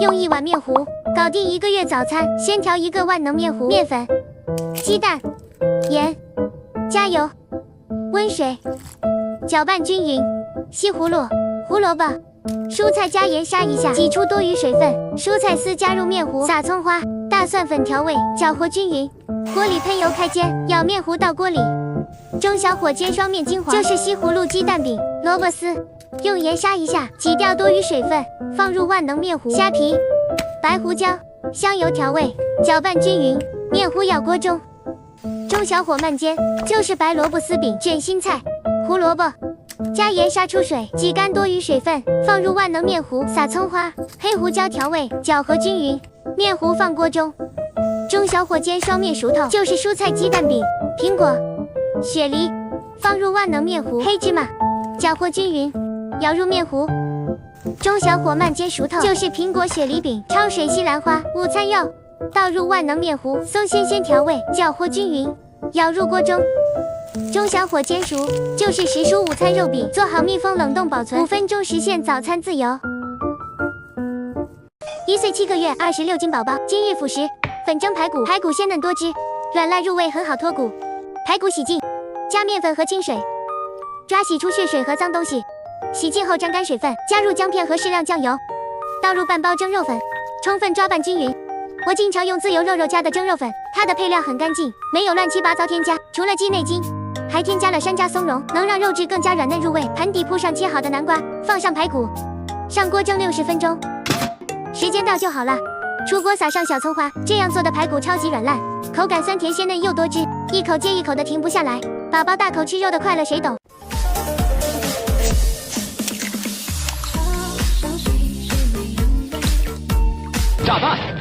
用1碗面糊搞定1个月早餐。先调1个万能面糊，面粉、鸡蛋、盐、加油、温水，搅拌均匀。西葫芦、胡萝卜、蔬菜加盐杀一下，挤出多余水分。蔬菜丝加入面糊，撒葱花、大蒜粉调味，搅和均匀。锅里喷油开煎，舀面糊到锅里，中小火煎双面金黄。就是西葫芦鸡蛋饼、萝卜丝，用盐杀一下，挤掉多余水分，放入万能面糊、虾皮、白胡椒、香油调味，搅拌均匀。面糊舀锅中，中小火慢煎。就是白萝卜丝饼、卷心菜、胡萝卜，加盐杀出水，挤干多余水分，放入万能面糊，撒葱花、黑胡椒调味，搅和均匀。面糊放锅中，中小火煎双面熟透。就是蔬菜鸡蛋饼、苹果、雪梨，放入万能面糊、黑芝麻，搅和均匀，舀入面糊，中小火慢煎熟透。就是苹果雪梨饼、焯水西兰花、午餐肉，倒入万能面糊，松鲜鲜调味，搅和均匀，舀入锅中，中小火煎熟。就是时蔬午餐肉饼，做好密封冷冻保存，5分钟实现早餐自由。1岁7个月26斤宝宝，今日辅食：粉蒸排骨，排骨鲜嫩多汁，软烂入味，很好脱骨。排骨洗净，加面粉和清水，抓洗出血水和脏东西。洗净后沾干水分，加入姜片和适量酱油，倒入半包蒸肉粉，充分抓拌均匀。我经常用自由肉家的蒸肉粉，它的配料很干净，没有乱七八糟添加，除了鸡内金，还添加了山楂松茸，能让肉质更加软嫩入味。盘底铺上切好的南瓜，放上排骨，上锅蒸60分钟，时间到就好了。出锅撒上小葱花，这样做的排骨超级软烂，口感酸甜鲜嫩又多汁，一口接一口的停不下来。宝宝大口吃肉的快乐谁懂？炸弹。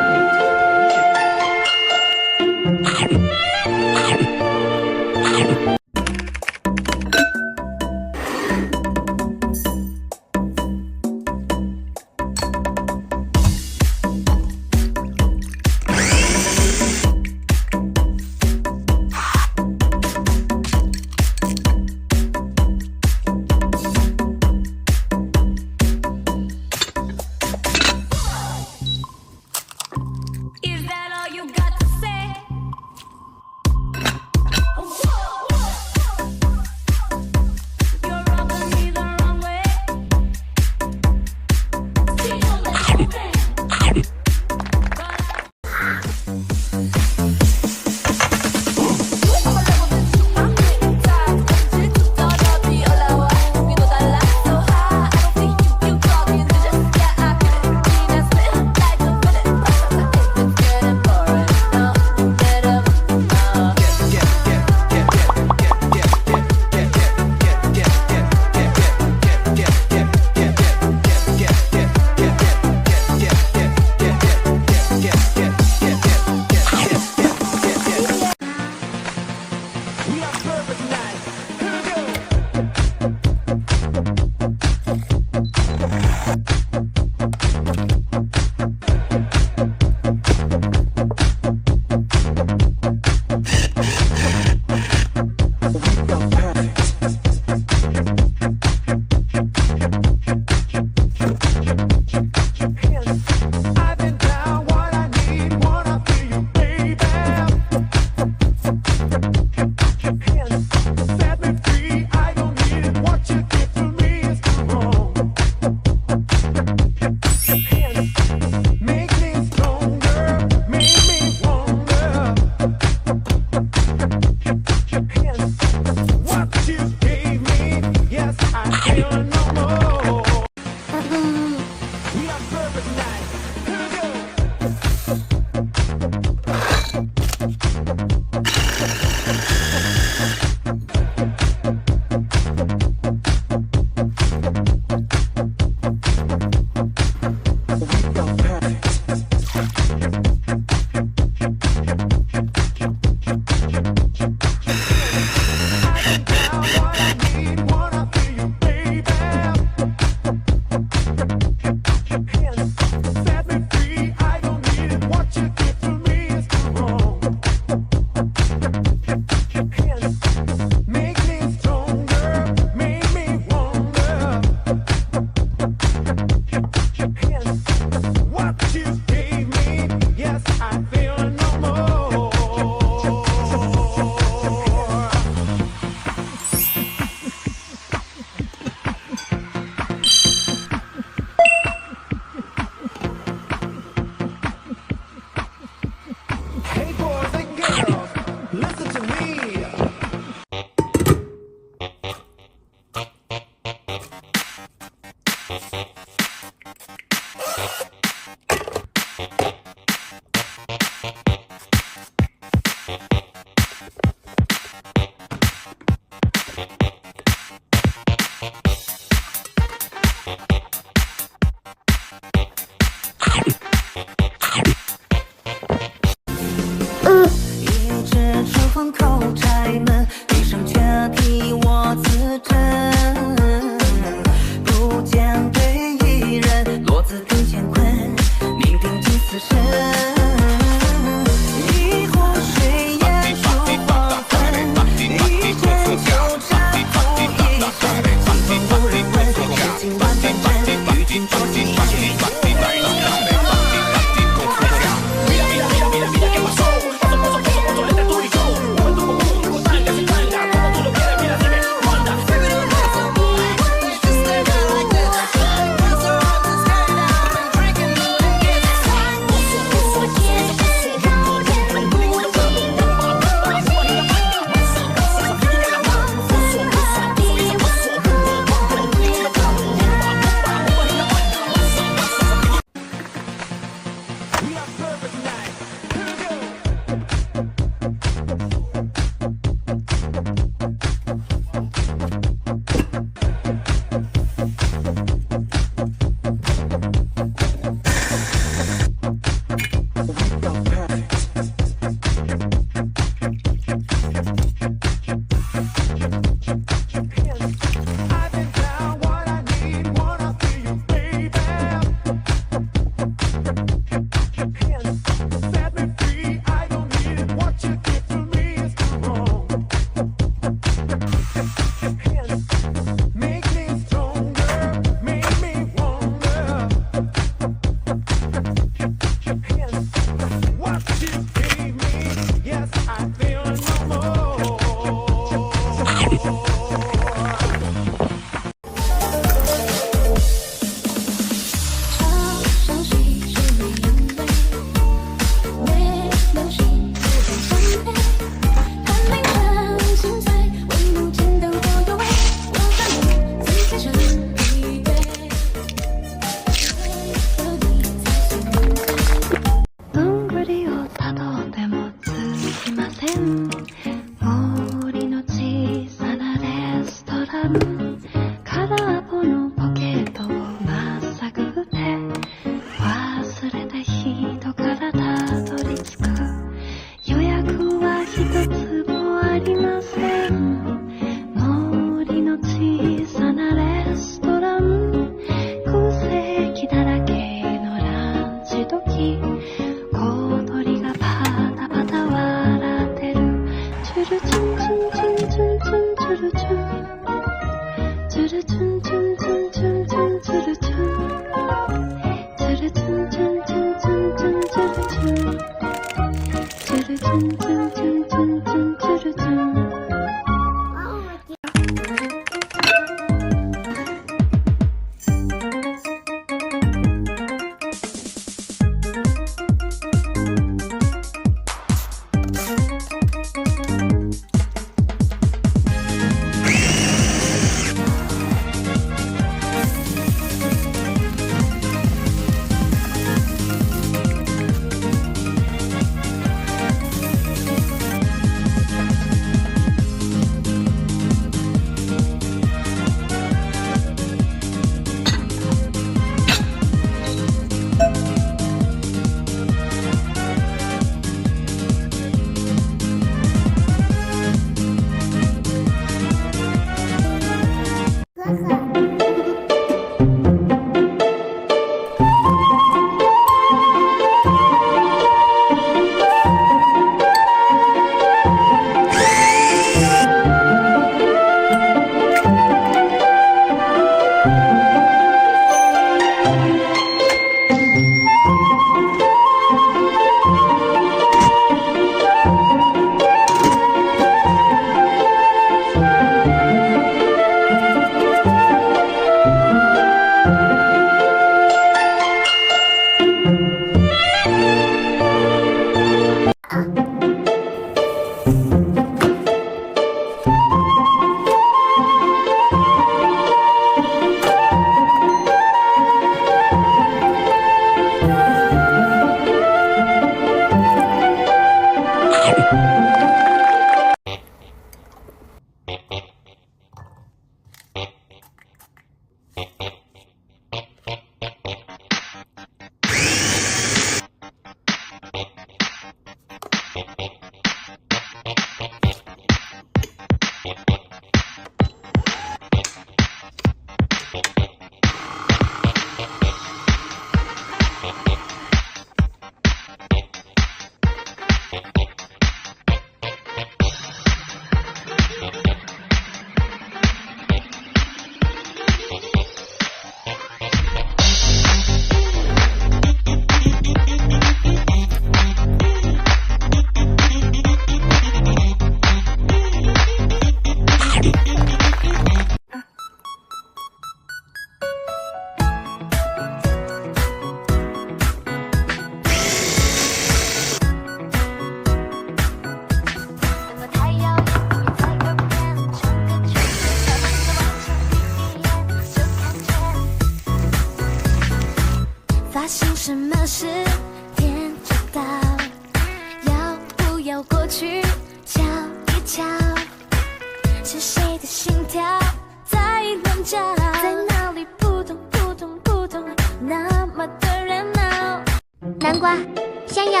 山药、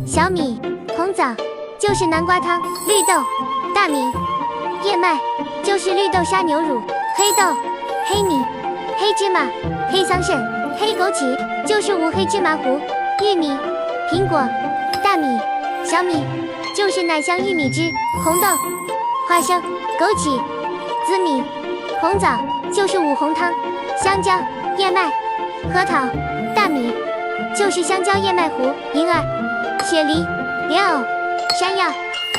小米、红枣就是南瓜汤，绿豆、大米、燕麦就是绿豆沙牛乳，黑豆、黑米、黑芝麻、黑桑葚、黑枸杞就是无黑芝麻糊，玉米、苹果、大米、小米就是奶香玉米汁，红豆、花生、枸杞、紫米、红枣就是五红汤，香蕉、燕麦、核桃、大米就是香蕉燕麦糊，银耳、雪梨、莲藕、山药、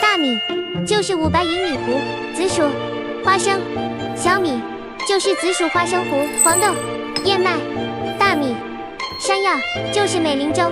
大米就是五白银米糊，紫薯、花生、小米就是紫薯花生糊，黄豆、燕麦、大米、山药就是美龄粥，